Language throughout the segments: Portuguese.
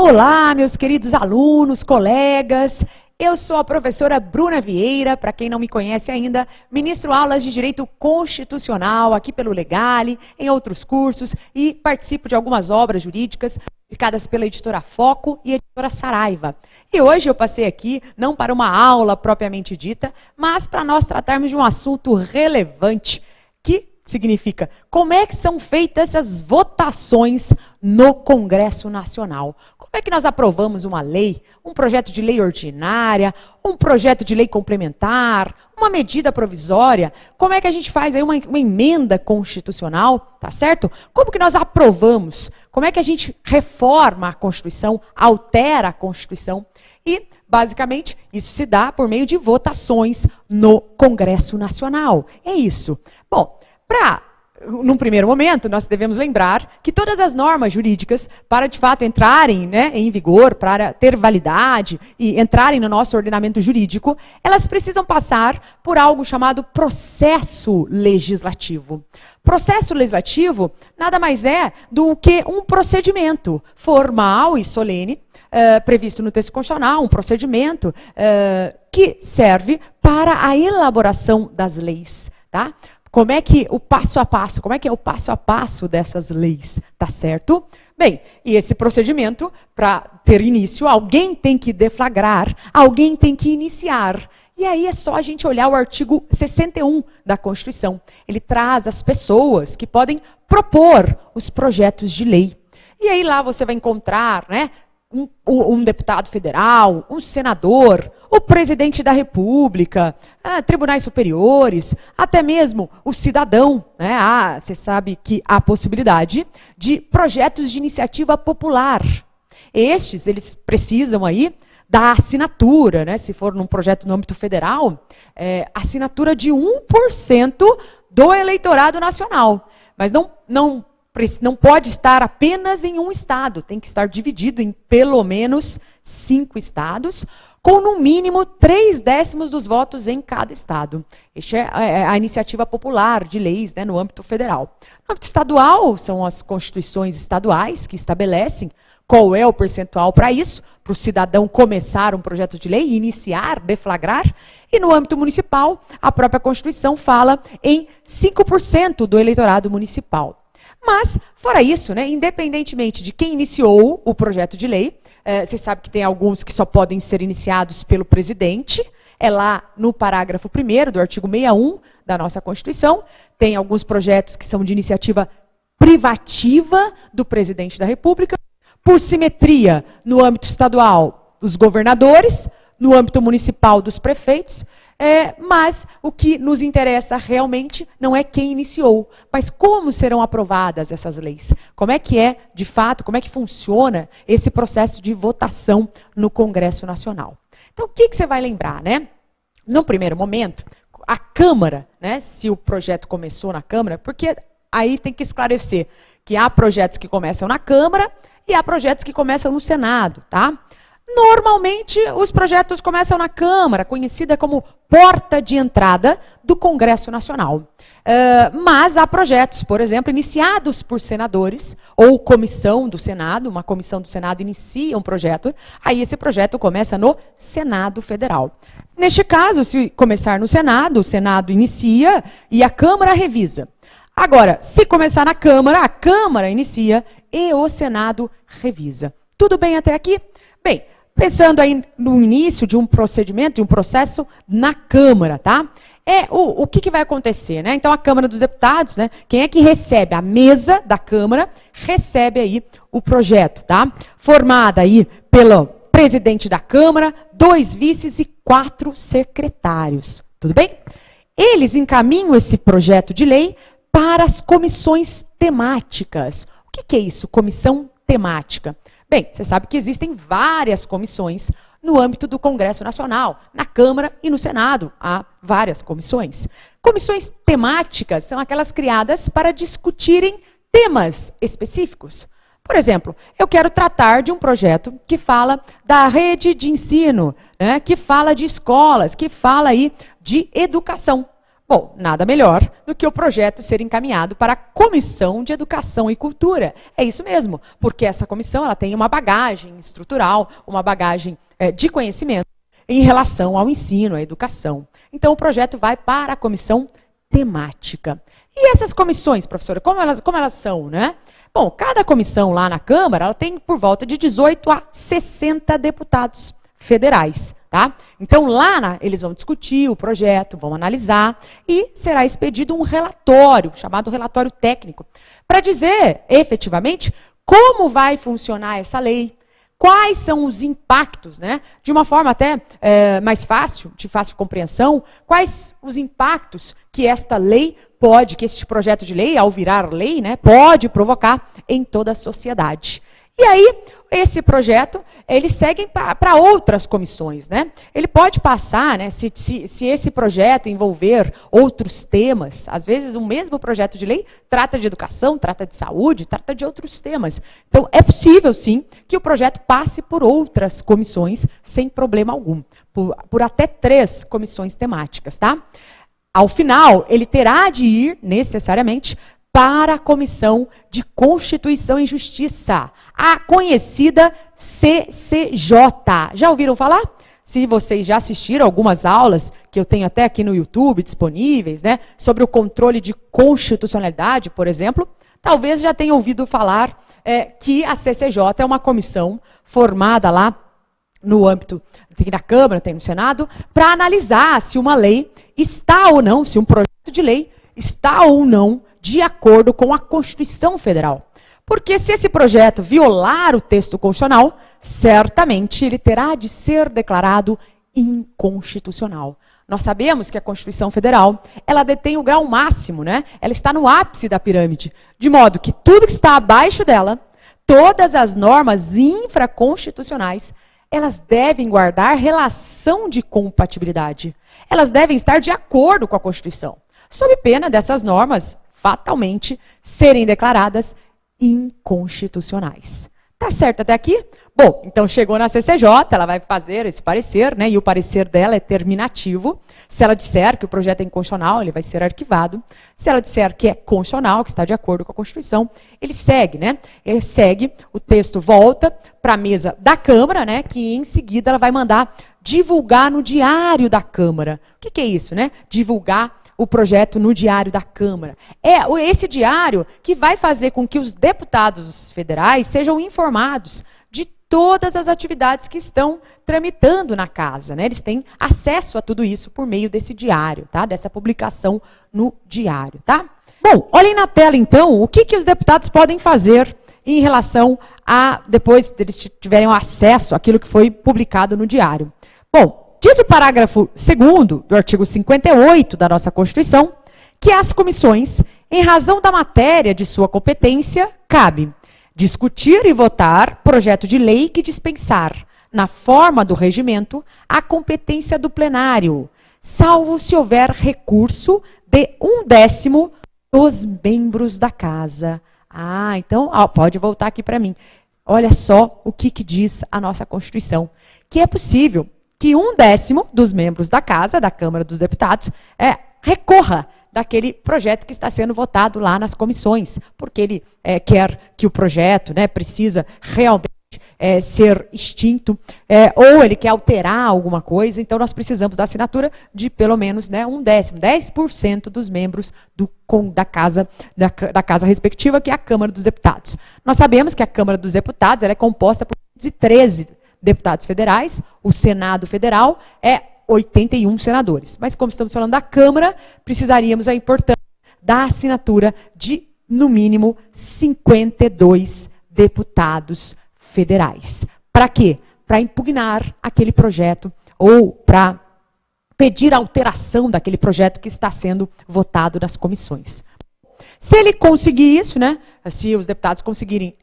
Olá, meus queridos alunos, colegas. Eu sou a professora Bruna Vieira, para quem não me conhece ainda, ministro aulas de Direito Constitucional aqui pelo Legale, em outros cursos e participo de algumas obras jurídicas publicadas pela editora Foco e editora Saraiva. E hoje eu passei aqui, não para uma aula propriamente dita, mas para nós tratarmos de um assunto relevante, que significa como é que são feitas essas votações no Congresso Nacional. Como é que nós aprovamos uma lei, um projeto de lei ordinária, um projeto de lei complementar, uma medida provisória? Como é que a gente faz aí uma emenda constitucional, tá certo? Como que nós aprovamos? Como é que a gente reforma a Constituição, altera a Constituição? E, basicamente, isso se dá por meio de votações no Congresso Nacional. É isso. Bom, num primeiro momento, nós devemos lembrar que todas as normas jurídicas, para de fato entrarem, em vigor, para ter validade e entrarem no nosso ordenamento jurídico, elas precisam passar por algo chamado processo legislativo. Processo legislativo nada mais é do que um procedimento formal e solene, previsto no texto constitucional, um procedimento que serve para a elaboração das leis, tá? Como é que o passo a passo, como é que é o passo a passo dessas leis, tá certo? Bem, e esse procedimento, para ter início, alguém tem que deflagrar, alguém tem que iniciar. E aí é só a gente olhar o artigo 61 da Constituição. Ele traz as pessoas que podem propor os projetos de lei. E aí lá você vai encontrar, um deputado federal, um senador, o presidente da República, tribunais superiores, até mesmo o cidadão. Você sabe que há a possibilidade de projetos de iniciativa popular. Estes, eles precisam aí da assinatura, se for num projeto no âmbito federal, assinatura de 1% do eleitorado nacional. Mas não pode estar apenas em um estado, tem que estar dividido em pelo menos 5 estados, com no mínimo 3/10 dos votos em cada estado. Esta é a iniciativa popular de leis no âmbito federal. No âmbito estadual, são as constituições estaduais que estabelecem qual é o percentual para isso, para o cidadão começar um projeto de lei, iniciar, deflagrar. E no âmbito municipal, a própria Constituição fala em 5% do eleitorado municipal. Mas, fora isso, independentemente de quem iniciou o projeto de lei, você sabe que tem alguns que só podem ser iniciados pelo presidente, é lá no parágrafo 1º do artigo 61 da nossa Constituição, tem alguns projetos que são de iniciativa privativa do presidente da República, por simetria, no âmbito estadual, os governadores, no âmbito municipal, dos prefeitos, mas o que nos interessa realmente não é quem iniciou, mas como serão aprovadas essas leis. Como é que de fato, como é que funciona esse processo de votação no Congresso Nacional. Então, o que você vai lembrar, No primeiro momento, a Câmara, se o projeto começou na Câmara, porque aí tem que esclarecer que há projetos que começam na Câmara e há projetos que começam no Senado, tá? Normalmente, os projetos começam na Câmara, conhecida como porta de entrada do Congresso Nacional. Mas há projetos, por exemplo, iniciados por senadores ou comissão do Senado, uma comissão do Senado inicia um projeto, aí esse projeto começa no Senado Federal. Neste caso, se começar no Senado, o Senado inicia e a Câmara revisa. Agora, se começar na Câmara, a Câmara inicia e o Senado revisa. Tudo bem até aqui? Bem, pensando aí no início de um procedimento, de um processo na Câmara, tá? O que vai acontecer, Então, a Câmara dos Deputados, quem é que recebe? A mesa da Câmara recebe aí o projeto, tá? Formada aí pelo presidente da Câmara, 2 vices e 4 secretários. Tudo bem? Eles encaminham esse projeto de lei para as comissões temáticas. O que é isso, comissão temática? Bem, você sabe que existem várias comissões no âmbito do Congresso Nacional, na Câmara e no Senado, há várias comissões. Comissões temáticas são aquelas criadas para discutirem temas específicos. Por exemplo, eu quero tratar de um projeto que fala da rede de ensino, que fala de escolas, que fala aí de educação. Bom, nada melhor do que o projeto ser encaminhado para a Comissão de Educação e Cultura. É isso mesmo, porque essa comissão ela tem uma bagagem estrutural, uma bagagem de conhecimento em relação ao ensino, à educação. Então, o projeto vai para a comissão temática. E essas comissões, professora, como elas são, né? Bom, cada comissão lá na Câmara, ela tem por volta de 18 a 60 deputados federais, tá? Então, lá eles vão discutir o projeto, vão analisar e será expedido um relatório, chamado relatório técnico, para dizer, efetivamente, como vai funcionar essa lei, quais são os impactos, né? De uma forma até mais fácil, de fácil compreensão, quais os impactos que esta lei pode, que este projeto de lei, ao virar lei, né, pode provocar em toda a sociedade. E aí, esse projeto, ele segue para outras comissões, né? Ele pode passar, né, se esse projeto envolver outros temas, às vezes o mesmo projeto de lei trata de educação, trata de saúde, trata de outros temas. Então, é possível, sim, que o projeto passe por outras comissões sem problema algum, por até 3 comissões temáticas, tá? Ao final, ele terá de ir, necessariamente, para a Comissão de Constituição e Justiça, a conhecida CCJ. Já ouviram falar? Se vocês já assistiram algumas aulas, que eu tenho até aqui no YouTube disponíveis, né, sobre o controle de constitucionalidade, por exemplo, talvez já tenham ouvido falar que a CCJ é uma comissão formada lá no âmbito, tem na Câmara, tem no Senado, para analisar se uma lei está ou não, se um projeto de lei está ou não de acordo com a Constituição Federal. Porque se esse projeto violar o texto constitucional, certamente ele terá de ser declarado inconstitucional. Nós sabemos que a Constituição Federal, ela detém o grau máximo, né? Ela está no ápice da pirâmide, de modo que tudo que está abaixo dela, todas as normas infraconstitucionais, elas devem guardar relação de compatibilidade. Elas devem estar de acordo com a Constituição, sob pena dessas normas fatalmente serem declaradas inconstitucionais. Tá certo até aqui? Bom, então chegou na CCJ, ela vai fazer esse parecer, né? E o parecer dela é terminativo. Se ela disser que o projeto é inconstitucional, ele vai ser arquivado. Se ela disser que é constitucional, que está de acordo com a Constituição, ele segue, né? Ele segue, o texto volta para a mesa da Câmara, né? Que em seguida ela vai mandar divulgar no Diário da Câmara. O que é isso, né? Divulgar o projeto no Diário da Câmara. É esse diário que vai fazer com que os deputados federais sejam informados de todas as atividades que estão tramitando na casa, né? Eles têm acesso a tudo isso por meio desse diário, tá? Dessa publicação no diário, tá? Bom, olhem na tela então o que os deputados podem fazer em relação a, depois eles tiverem acesso àquilo que foi publicado no diário. Bom, diz o parágrafo 2º do artigo 58 da nossa Constituição que as comissões, em razão da matéria de sua competência, cabe discutir e votar projeto de lei que dispensar, na forma do regimento, a competência do plenário, salvo se houver recurso de 1/10 dos membros da casa. Ah, então, pode voltar aqui para mim. Olha só o que diz a nossa Constituição, que é possível que 1/10 dos membros da casa, da Câmara dos Deputados, recorra daquele projeto que está sendo votado lá nas comissões, porque ele quer que o projeto, né, precisa realmente ser extinto, ou ele quer alterar alguma coisa, então nós precisamos da assinatura de pelo menos, né, 1/10, 10% dos membros da casa respectiva, que é a Câmara dos Deputados. Nós sabemos que a Câmara dos Deputados ela é composta por 13 deputados federais, o Senado Federal é 81 senadores. Mas como estamos falando da Câmara, precisaríamos a importância da assinatura de, no mínimo, 52 deputados federais. Para quê? Para impugnar aquele projeto ou para pedir a alteração daquele projeto que está sendo votado nas comissões. Se ele conseguir isso, né, se os deputados conseguirem,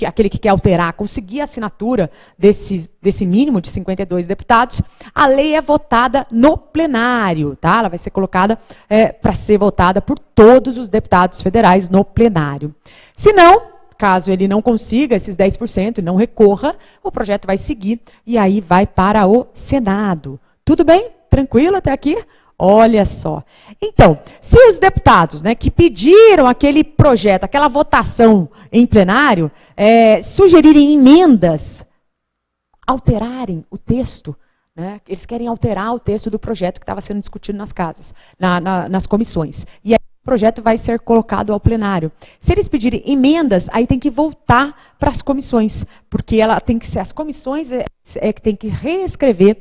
aquele que quer alterar, conseguir a assinatura desse mínimo de 52 deputados, a lei é votada no plenário, tá? Ela vai ser colocada para ser votada por todos os deputados federais no plenário. Se não, caso ele não consiga esses 10% e não recorra, o projeto vai seguir e aí vai para o Senado. Tudo bem? Tranquilo até aqui? Olha só. Então, se os deputados, né, que pediram aquele projeto, aquela votação em plenário, sugerirem emendas, alterarem o texto, né, eles querem alterar o texto do projeto que estava sendo discutido nas casas, nas comissões. E aí o projeto vai ser colocado ao plenário. Se eles pedirem emendas, aí tem que voltar para as comissões, porque ela tem que ser, as comissões que tem que reescrever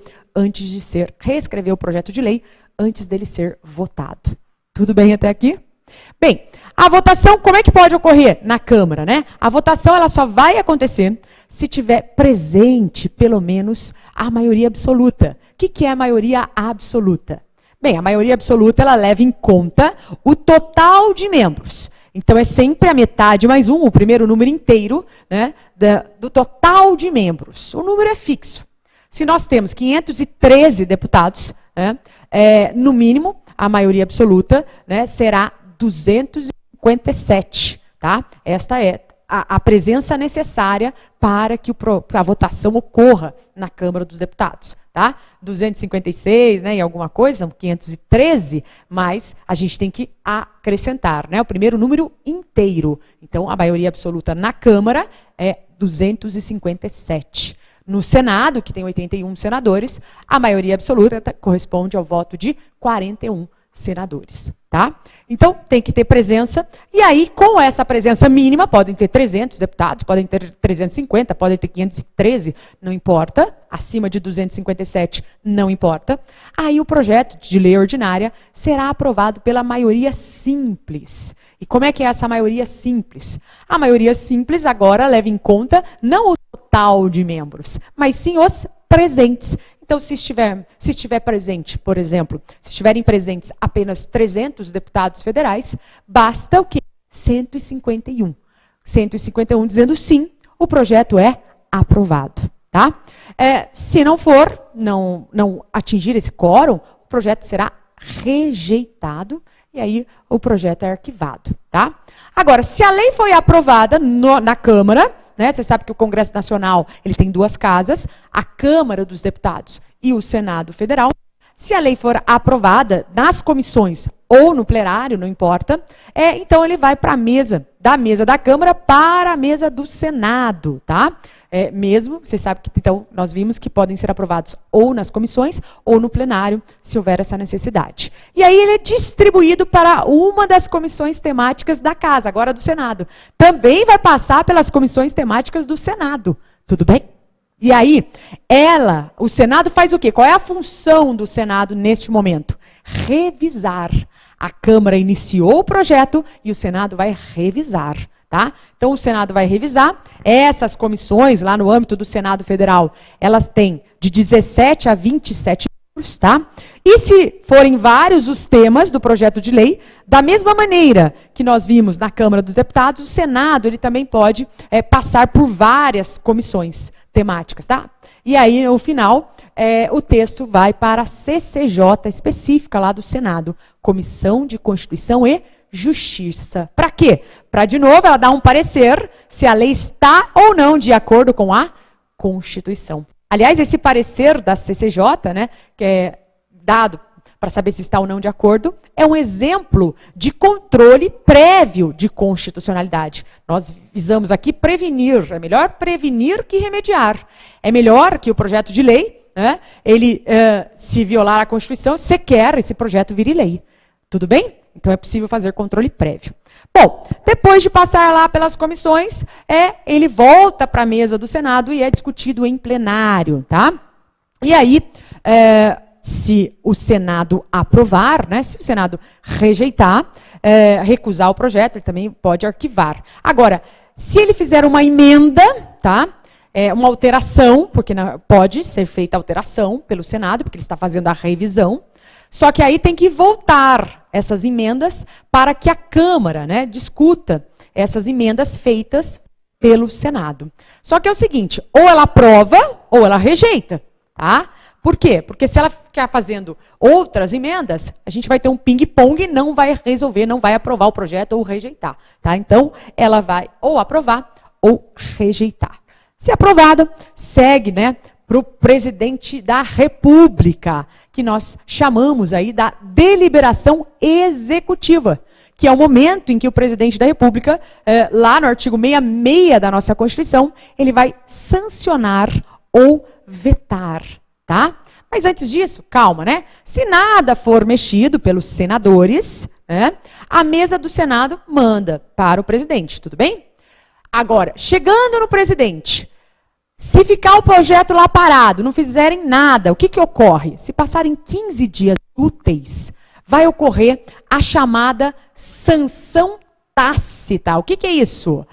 o projeto de lei antes dele ser votado. Tudo bem até aqui? Bem, a votação, como é que pode ocorrer? Na Câmara, né? A votação, ela só vai acontecer se tiver presente, pelo menos, a maioria absoluta. O que é a maioria absoluta? Bem, a maioria absoluta, ela leva em conta o total de membros. Então, é sempre a metade mais um, o primeiro número inteiro, né, do total de membros. O número é fixo. Se nós temos 513 deputados, né, no mínimo, a maioria absoluta, né, será 257. Tá? Esta é a presença necessária para que a votação ocorra na Câmara dos Deputados. Tá? 256, né, e alguma coisa, 513, mas a gente tem que acrescentar, né, o primeiro número inteiro. Então, a maioria absoluta na Câmara é 257. No Senado, que tem 81 senadores, a maioria absoluta corresponde ao voto de 41 senadores. Tá? Então, tem que ter presença, e aí, com essa presença mínima, podem ter 300 deputados, podem ter 350, podem ter 513, não importa, acima de 257, não importa. Aí o projeto de lei ordinária será aprovado pela maioria simples. E como é que é essa maioria simples? A maioria simples agora leva em conta não o total de membros, mas sim os presentes. Então, se estiver presente, por exemplo, se estiverem presentes apenas 300 deputados federais, basta o quê? 151. 151 dizendo sim, o projeto é aprovado. Tá? Se não for, não atingir esse quórum, o projeto será rejeitado e aí o projeto é arquivado. Tá? Agora, se a lei foi aprovada na Câmara, né, você sabe que o Congresso Nacional ele tem duas casas, a Câmara dos Deputados e o Senado Federal. Se a lei for aprovada nas comissões ou no plenário, não importa, então ele vai para a mesa da Câmara para a mesa do Senado, tá? Mesmo, você sabe que então nós vimos que podem ser aprovados ou nas comissões ou no plenário, se houver essa necessidade. E aí ele é distribuído para uma das comissões temáticas da casa, agora do Senado. Também vai passar pelas comissões temáticas do Senado, tudo bem? E aí, o Senado faz o quê? Qual é a função do Senado neste momento? Revisar. A Câmara iniciou o projeto e o Senado vai revisar. Tá? Então, o Senado vai revisar. Essas comissões, lá no âmbito do Senado Federal, elas têm de 17 a 27 membros. Tá? E se forem vários os temas do projeto de lei, da mesma maneira que nós vimos na Câmara dos Deputados, o Senado ele também pode passar por várias comissões temáticas. Tá? E aí, no final, o texto vai para a CCJ específica lá do Senado, Comissão de Constituição e Justiça. Para quê? Para, de novo, ela dar um parecer se a lei está ou não de acordo com a Constituição. Aliás, esse parecer da CCJ, né, que é dado para saber se está ou não de acordo, é um exemplo de controle prévio de constitucionalidade. Nós visamos aqui prevenir, é melhor prevenir que remediar. É melhor que o projeto de lei, né, ele, se violar a Constituição, sequer esse projeto vire lei. Tudo bem? Então é possível fazer controle prévio. Bom, depois de passar lá pelas comissões, ele volta para a mesa do Senado e é discutido em plenário. Tá? E aí, se o Senado aprovar, né, se o Senado rejeitar, recusar o projeto, ele também pode arquivar. Agora, se ele fizer uma emenda, tá? Uma alteração, porque pode ser feita alteração pelo Senado, porque ele está fazendo a revisão, só que aí tem que voltar essas emendas para que a Câmara, né, discuta essas emendas feitas pelo Senado. Só que é o seguinte, ou ela aprova ou ela rejeita. Tá? Por quê? Porque se ela ficar fazendo outras emendas, a gente vai ter um ping-pong e não vai resolver, não vai aprovar o projeto ou rejeitar. Tá? Então, ela vai ou aprovar ou rejeitar. Se aprovada, segue, né, para o presidente da República, que que nós chamamos aí da deliberação executiva, que é o momento em que o presidente da República, lá no artigo 66 da nossa Constituição, ele vai sancionar ou vetar, tá? Mas antes disso, calma, né? Se nada for mexido pelos senadores, né, a mesa do Senado manda para o presidente, tudo bem? Agora, chegando no presidente, se ficar o projeto lá parado, não fizerem nada, o que que ocorre? Se passarem 15 dias úteis, vai ocorrer a chamada sanção tácita. O que que é isso?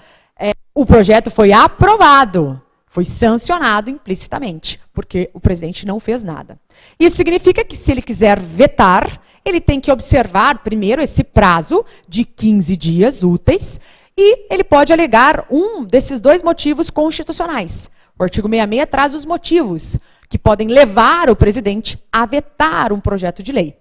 O projeto foi aprovado, foi sancionado implicitamente, porque o presidente não fez nada. Isso significa que se ele quiser vetar, ele tem que observar primeiro esse prazo de 15 dias úteis e ele pode alegar um desses dois motivos constitucionais. O artigo 66 traz os motivos que podem levar o presidente a vetar um projeto de lei.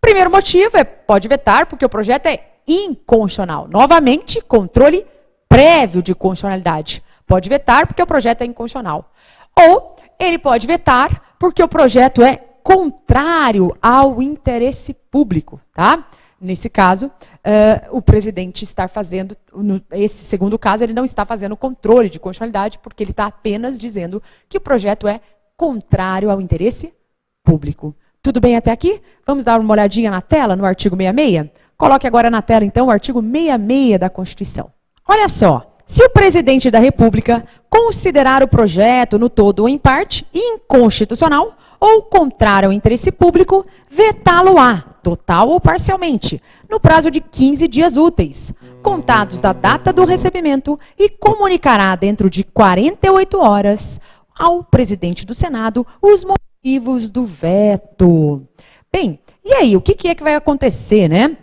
Primeiro motivo pode vetar porque o projeto é inconstitucional. Novamente, controle prévio de constitucionalidade. Pode vetar porque o projeto é inconstitucional. Ou ele pode vetar porque o projeto é contrário ao interesse público, tá? Nesse caso, o presidente está fazendo, nesse segundo caso, ele não está fazendo controle de constitucionalidade porque ele está apenas dizendo que o projeto é contrário ao interesse público. Tudo bem até aqui? Vamos dar uma olhadinha na tela, no artigo 66? Coloque agora na tela, então, o artigo 66 da Constituição. Olha só, se o presidente da República considerar o projeto, no todo ou em parte, inconstitucional ou contrário ao interesse público, vetá-lo-á, total ou parcialmente, no prazo de 15 dias úteis, contados da data do recebimento, e comunicará dentro de 48 horas ao presidente do Senado os motivos do veto. Bem, e aí, o que é que vai acontecer, né?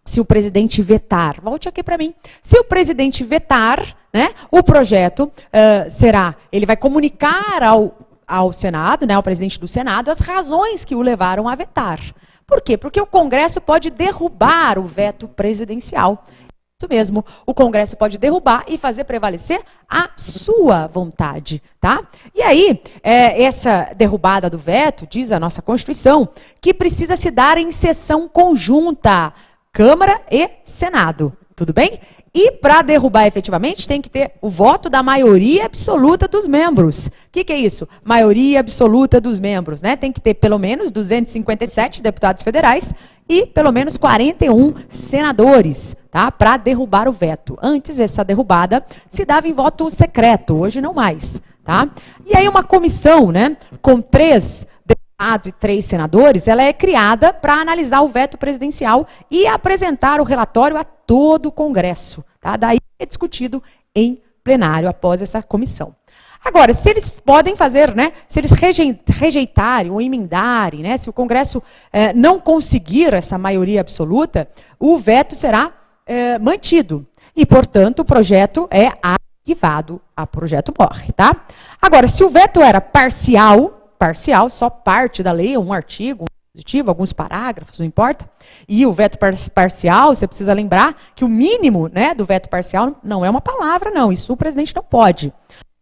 Se o presidente vetar, volte aqui para mim. Se o presidente vetar, né, o projeto ele vai comunicar ao Senado, né, ao presidente do Senado, as razões que o levaram a vetar. Por quê? Porque o Congresso pode derrubar o veto presidencial. Isso mesmo, o Congresso pode derrubar e fazer prevalecer a sua vontade, tá? E aí, essa derrubada do veto, diz a nossa Constituição, que precisa se dar em sessão conjunta, Câmara e Senado, tudo bem? E para derrubar efetivamente tem que ter o voto da maioria absoluta dos membros. O que é isso? Maioria absoluta dos membros, né? Tem que ter pelo menos 257 deputados federais e pelo menos 41 senadores, tá? Para derrubar o veto. Antes essa derrubada se dava em voto secreto, hoje não mais, tá? E aí uma comissão, né, com 3 deputados e 3 senadores, ela é criada para analisar o veto presidencial e apresentar o relatório a todo o Congresso. Tá? Daí é discutido em plenário após essa comissão. Agora, se eles podem fazer, né, se eles rejeitarem ou emendarem, né, se o Congresso não conseguir essa maioria absoluta, o veto será mantido. E, portanto, o projeto é arquivado, o projeto morre. Tá? Agora, se o veto era parcial, só parte da lei, um artigo, um dispositivo, alguns parágrafos, não importa. E o veto parcial, você precisa lembrar que o mínimo, né, do veto parcial não é uma palavra, não. Isso o presidente não pode. O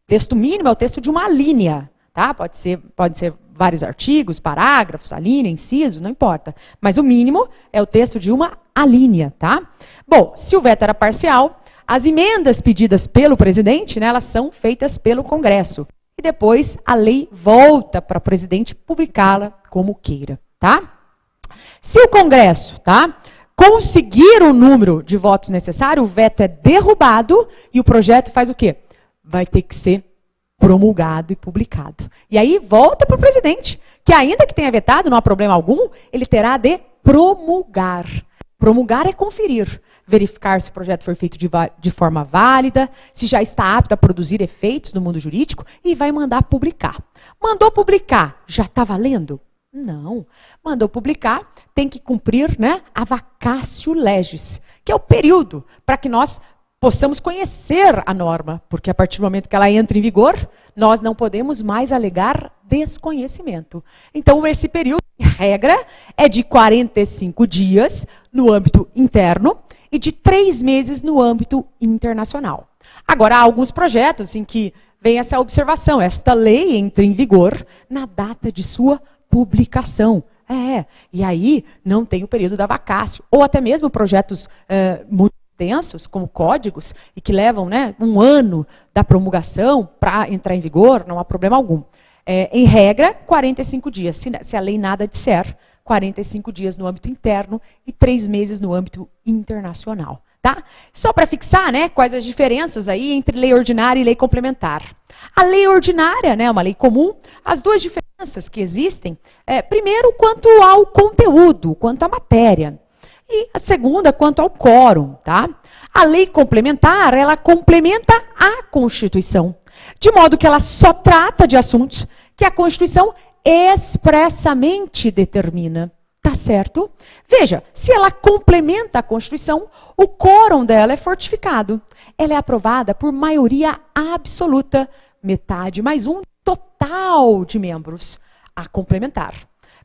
texto mínimo é o texto de uma linha, tá? Pode ser vários artigos, parágrafos, alínea, inciso, não importa. Mas o mínimo é o texto de uma alínea, tá? Bom, se o veto era parcial, as emendas pedidas pelo presidente, né, elas são feitas pelo Congresso. E depois a lei volta para o presidente publicá-la como queira, tá? Se o Congresso, tá, conseguir o número de votos necessário, o veto é derrubado e o projeto faz o quê? Vai ter que ser promulgado e publicado. E aí volta para o presidente, que ainda que tenha vetado, não há problema algum, ele terá de promulgar. Promulgar é conferir, verificar se o projeto foi feito de forma válida, se já está apto a produzir efeitos no mundo jurídico e vai mandar publicar. Mandou publicar, já está valendo? Não. Mandou publicar, tem que cumprir, né, a vacatio legis, que é o período para que nós possamos conhecer a norma, porque a partir do momento que ela entra em vigor, nós não podemos mais alegar desconhecimento. Então, esse período, em regra, é de 45 dias no âmbito interno e de 3 meses no âmbito internacional. Agora, há alguns projetos em que vem essa observação, esta lei entra em vigor na data de sua publicação. E aí não tem o período da vacácio. Ou até mesmo projetos muito densos, como códigos, e que levam, né, 1 ano da promulgação para entrar em vigor, não há problema algum. Em regra, 45 dias, se a lei nada disser, 45 dias no âmbito interno e 3 meses no âmbito internacional. Tá? Só para fixar, né, quais as diferenças aí entre lei ordinária e lei complementar. A lei ordinária, né, uma lei comum, as duas diferenças que existem, primeiro, quanto ao conteúdo, quanto à matéria. E a segunda, quanto ao quórum. Tá? A lei complementar, ela complementa a Constituição, de modo que ela só trata de assuntos que a Constituição expressamente determina. Tá certo? Veja, se ela complementa a Constituição, o quórum dela é fortificado. Ela é aprovada por maioria absoluta, metade mais um total de membros. A complementar.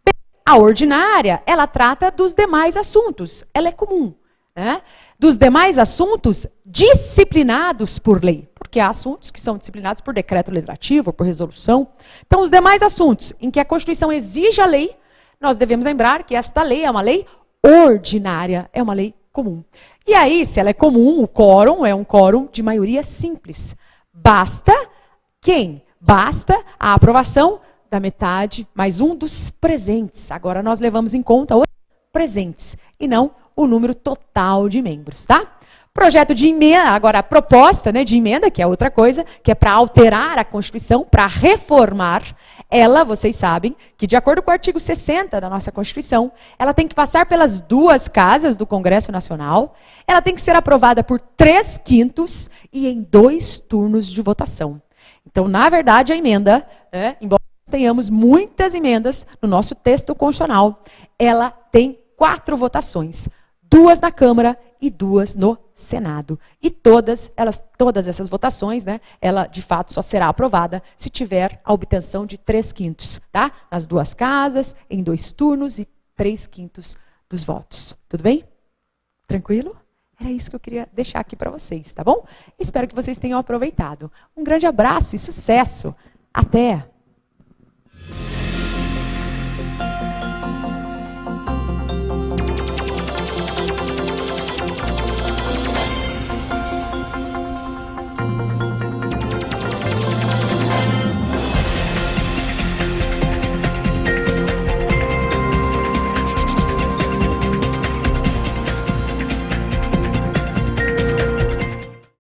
Bem, a ordinária, ela trata dos demais assuntos. Ela é comum. Né? Dos demais assuntos disciplinados por lei. Porque há assuntos que são disciplinados por decreto legislativo, por resolução. Então, os demais assuntos em que a Constituição exige a lei, nós devemos lembrar que esta lei é uma lei ordinária, é uma lei comum. E aí, se ela é comum, o quórum é um quórum de maioria simples. Basta quem? Basta a aprovação da metade mais um dos presentes. Agora nós levamos em conta os presentes e não o número total de membros, tá? Projeto de emenda, agora a proposta, né, de emenda, que é outra coisa, que é para alterar a Constituição, para reformar ela, vocês sabem, que de acordo com o artigo 60 da nossa Constituição, ela tem que passar pelas 2 casas do Congresso Nacional, ela tem que ser aprovada por 3/5 e em 2 turnos de votação. Então, na verdade, a emenda, embora tenhamos muitas emendas no nosso texto constitucional, ela tem 4 votações, 2 na Câmara e 2 no Senado. E todas essas votações, né, ela de fato só será aprovada se tiver a obtenção de 3/5, tá? Nas 2 casas, em 2 turnos e 3/5 dos votos. Tudo bem? Tranquilo? Era isso que eu queria deixar aqui para vocês, tá bom? Espero que vocês tenham aproveitado. Um grande abraço e sucesso. Até!